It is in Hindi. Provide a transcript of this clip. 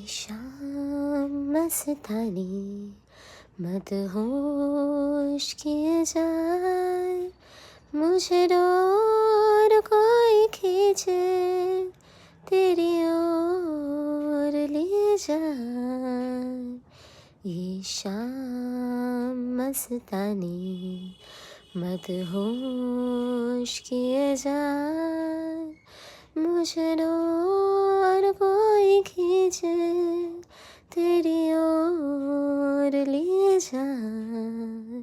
शाम मस्तानी मदहोश किए जाए, मुझे डोर कोई खींचे तेरी ओर ले जाए। ये शाम मस्तानी मदहोश किए जाए, मुझे डोर कोई खींचे तेरी ओर ले जाए।